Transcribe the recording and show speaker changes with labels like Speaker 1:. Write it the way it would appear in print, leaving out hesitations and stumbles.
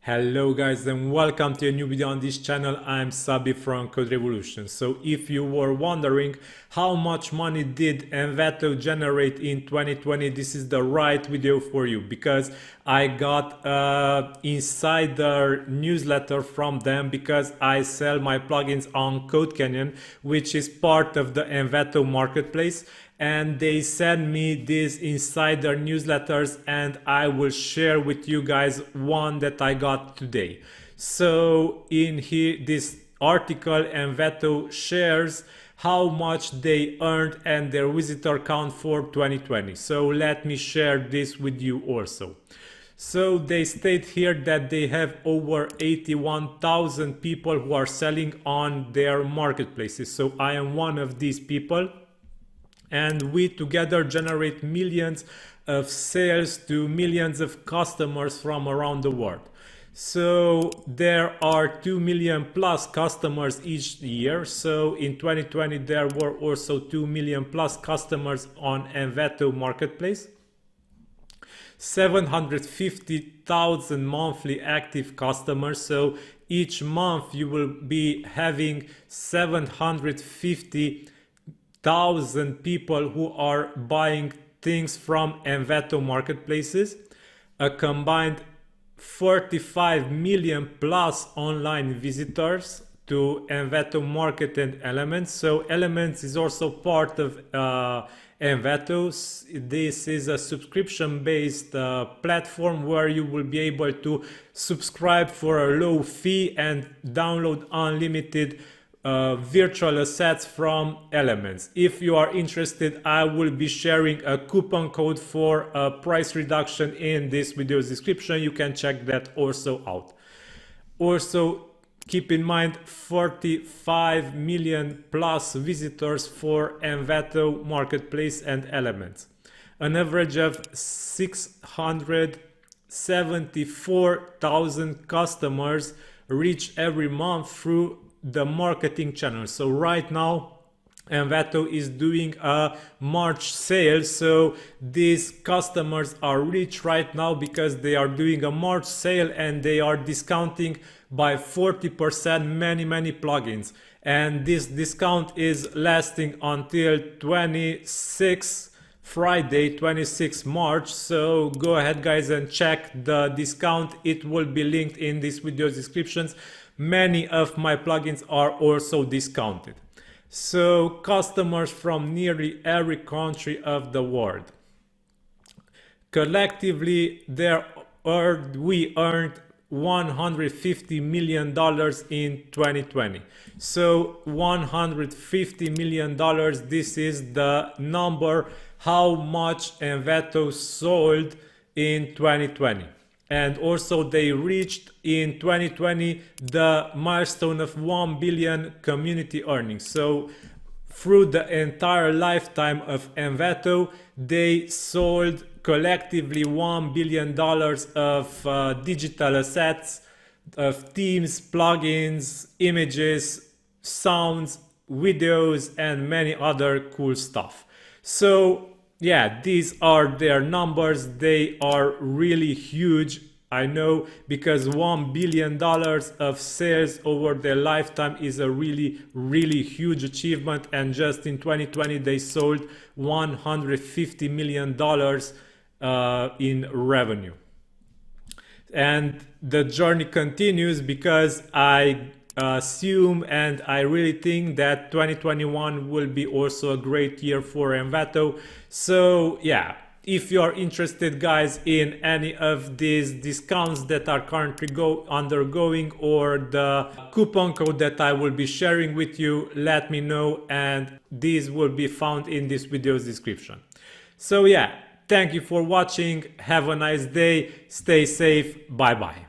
Speaker 1: Hello guys and welcome to a new video on this channel. I'm Sabi from CodeRevolution. So if you were wondering how much money did Envato generate in 2020, this is the right video for you because I got an insider newsletter from them because I sell my plugins on CodeCanyon, which is part of the Envato marketplace. And they send me these insider newsletters and I will share with you guys one that I got today. So in here, this article, Envato shares how much they earned and their visitor count for 2020. So let me share this with you also. So they state here that they have over 81,000 people who are selling on their marketplaces. So I am one of these people. And we together generate millions of sales to millions of customers from around the world. So there are 2 million plus customers each year. So in 2020, there were also 2 million plus customers on Envato marketplace. 750,000 monthly active customers. So each month you will be having 750,000 people who are buying things from Envato marketplaces, a combined 45 million plus online visitors to Envato Market and Elements. So Elements is also part of Envato. This is a subscription-based platform where you will be able to subscribe for a low fee and download unlimited virtual assets from Elements. If you are interested, I will be sharing a coupon code for a price reduction in this video's description. You can check that also out. Also, keep in mind 45 million plus visitors for Envato Marketplace and Elements. An average of 674,000 customers reach every month through the marketing channel. So right now Envato is doing a March sale, so these customers are rich right now because they are doing a March sale and they are discounting by 40% many plugins, and this discount is lasting until Friday 26 March. So go ahead guys and check the discount. It will be linked in this video's descriptions. Many of my plugins are also discounted. So customers from nearly every country of the world. Collectively, we earned $150 million in 2020. So $150 million, this is the number how much Envato sold in 2020. And also they reached in 2020 the milestone of 1 billion community earnings. So through the entire lifetime of Envato, they sold collectively $1 billion of digital assets, of themes, plugins, images, sounds, videos, and many other cool stuff. So yeah, these are their numbers. They are really huge, I know, because $1 billion of sales over their lifetime is a really huge achievement. And just in 2020, they sold $150 million in revenue. And the journey continues because I assume and I really think that 2021 will be also a great year for Envato. So yeah, if you are interested guys in any of these discounts that are currently undergoing or the coupon code that I will be sharing with you, let me know, and these will be found in this video's description. So yeah, thank you for watching. Have a nice day. Stay safe. Bye bye.